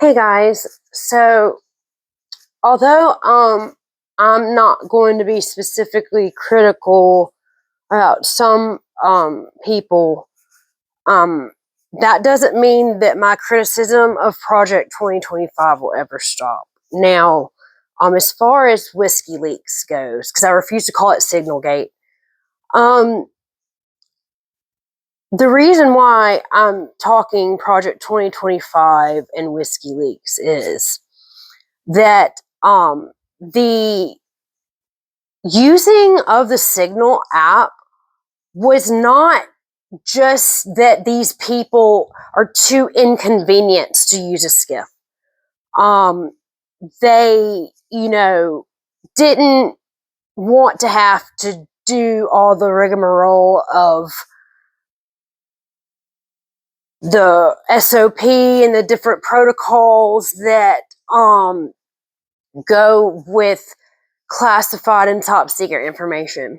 Hey guys, so although I'm not going to be specifically critical about some people, um that doesn't mean that my criticism of Project 2025 will ever stop. Now, as far as Whiskey Leaks goes, because I refuse to call it Signalgate, um the reason why I'm talking Project 2025 and Whiskey Leaks is that the using of the Signal app was not just that these people are too inconvenienced to use a skiff. They, didn't want to have to do all the rigmarole of the SOP and the different protocols that go with classified and top secret information.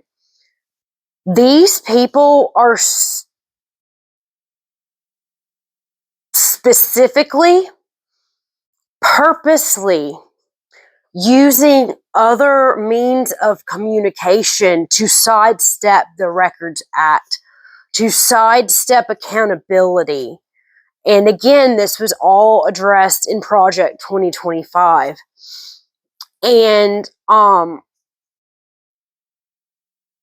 These people are specifically, purposely using other means of communication to sidestep the Records Act, to sidestep accountability. And again, this was all addressed in Project 2025. And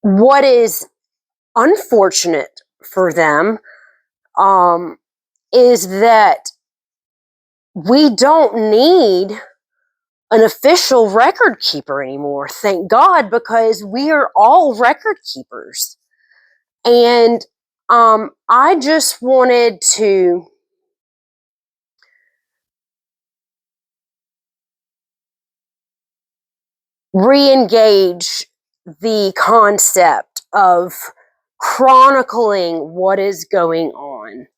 what is unfortunate for them is that we don't need an official record keeper anymore. Thank God, because we are all record keepers. And I just wanted to re-engage the concept of chronicling what is going on.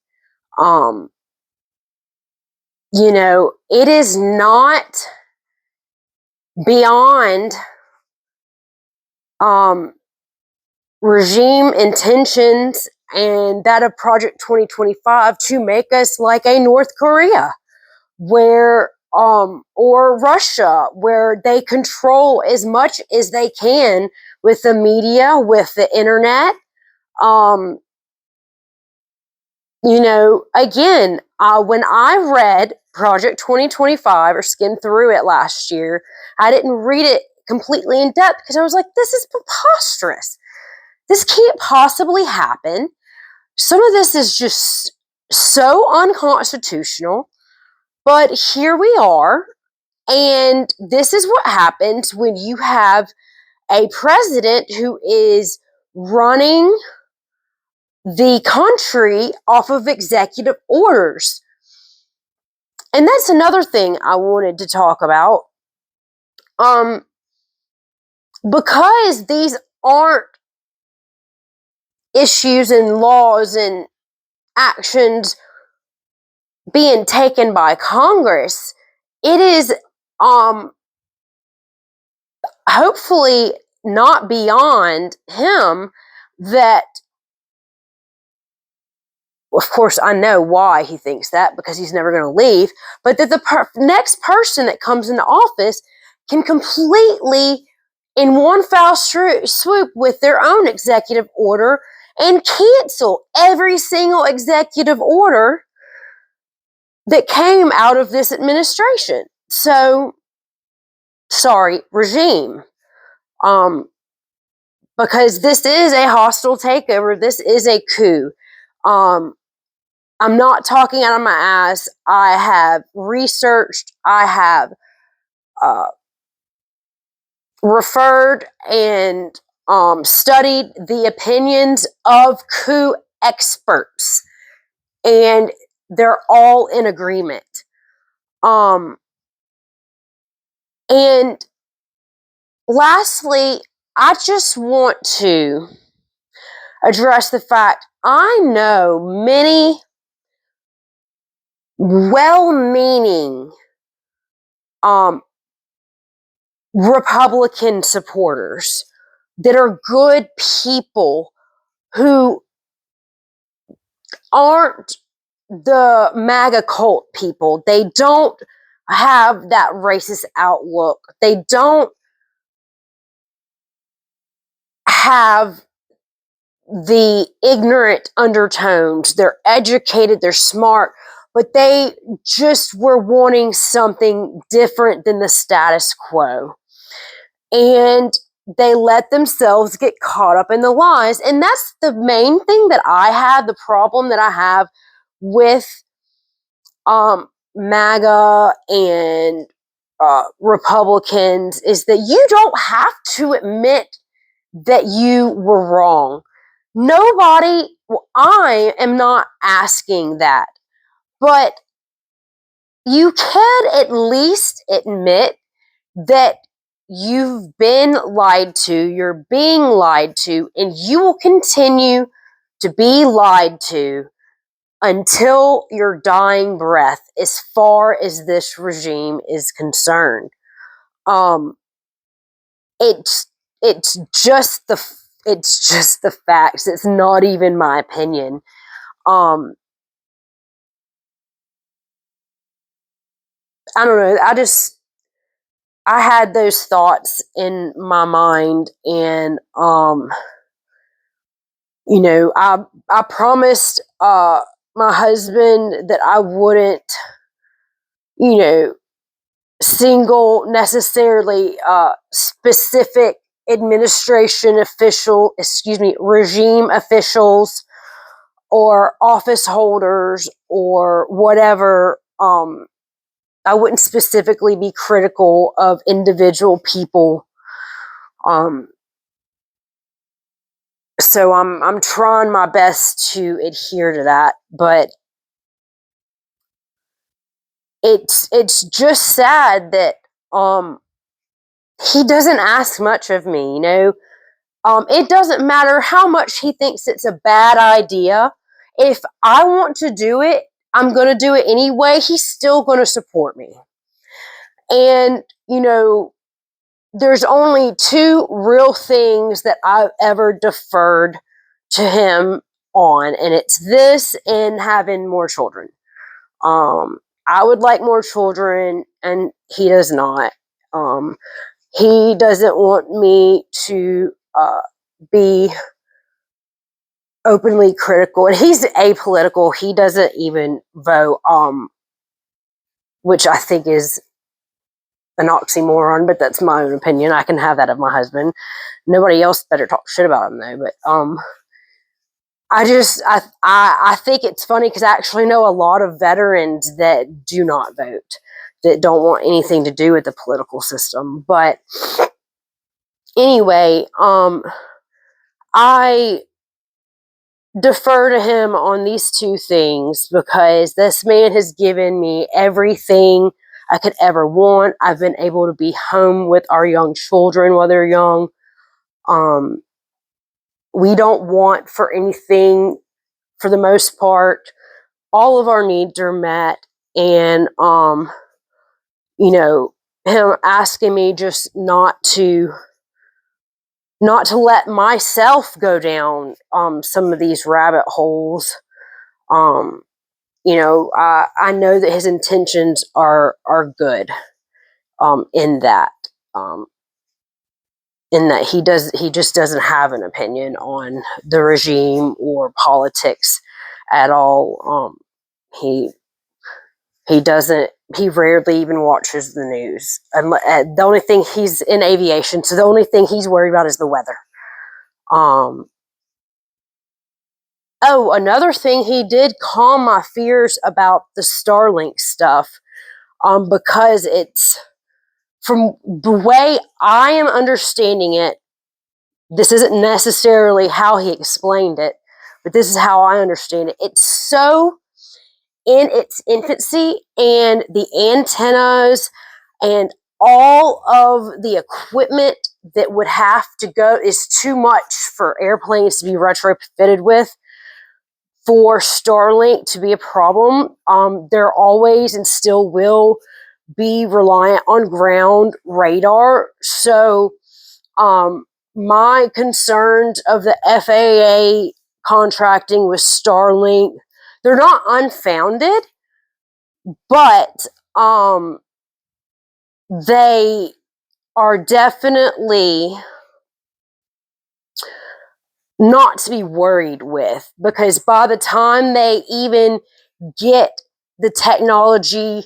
It is not beyond regime intentions and that of Project 2025 to make us like a North Korea, where or Russia, where they control as much as they can with the media, with the internet. Again, when I read Project 2025 or skimmed through it last year, I didn't read it completely in depth because I was like, this is preposterous. This can't possibly happen. Some of this is just so unconstitutional, but here we are. And this is what happens when you have a president who is running the country off of executive orders. And that's another thing I wanted to talk about. Because these aren't issues and laws and actions being taken by Congress, it is hopefully not beyond him that, of course, I know why he thinks that, because he's never going to leave, but that the next person that comes into office can completely, in one foul swoop with their own executive order, and cancel every single executive order that came out of this administration. So, sorry, regime. Because this is a hostile takeover. This is a coup. I'm not talking out of my ass. I have researched, I have referred and studied the opinions of coup experts, and they're all in agreement. And lastly, I just want to address the fact I know many well-meaning Republican supporters that are good people who aren't the MAGA cult people. They don't have that racist outlook. They don't have the ignorant undertones. They're educated, they're smart, but they just were wanting something different than the status quo. And they let themselves get caught up in the lies. And that's the main thing that I have, the problem that I have with MAGA and Republicans, is that you don't have to admit that you were wrong. Nobody, well, I am not asking that, but you can at least admit that you've been lied to, you're being lied to, and you will continue to be lied to until your dying breath, as far as this regime is concerned. Um, it's it's just the it's just the facts. It's not even my opinion. Um, I don't know. I had those thoughts in my mind, and I promised my husband that I wouldn't, you know, single necessarily specific regime officials or office holders or whatever. I wouldn't specifically be critical of individual people. Um, so I'm trying my best to adhere to that, but it's just sad that um, he doesn't ask much of me. It doesn't matter how much he thinks it's a bad idea. If I want to do it, I'm going to do it anyway. He's still going to support me. And, there's only two real things that I've ever deferred to him on, and it's this and having more children. I would like more children, and he does not. He doesn't want me to be openly critical, and he's apolitical. He doesn't even vote, which I think is an oxymoron, but that's my own opinion. I can have that of my husband. Nobody else better talk shit about him though. But I think it's funny because I actually know a lot of veterans that do not vote, that don't want anything to do with the political system. But anyway, I defer to him on these two things because this man has given me everything I could ever want. I've been able to be home with our young children while they're young. We don't want for anything, for the most part. All of our needs are met, and him asking me just not to let myself go down some of these rabbit holes. I know that his intentions are good, in that um, he just doesn't have an opinion on the regime or politics at all. He doesn't. He rarely even watches the news. And the only thing, he's in aviation, so the only thing he's worried about is the weather. Oh, another thing, he did calm my fears about the Starlink stuff, because it's, from the way I am understanding it, this isn't necessarily how he explained it, but this is how I understand it. It's so in its infancy, and the antennas and all of the equipment that would have to go is too much for airplanes to be retrofitted with, for Starlink to be a problem. They're always and still will be reliant on ground radar. So my concerns of the FAA contracting with Starlink they're not unfounded, but they are definitely not to be worried with, because by the time they even get the technology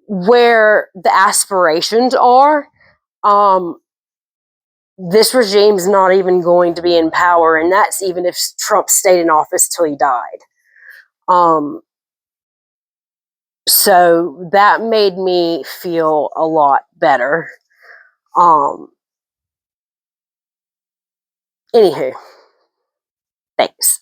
where the aspirations are, this regime's not even going to be in power, and that's even if Trump stayed in office till he died. So that made me feel a lot better. Anywho, thanks.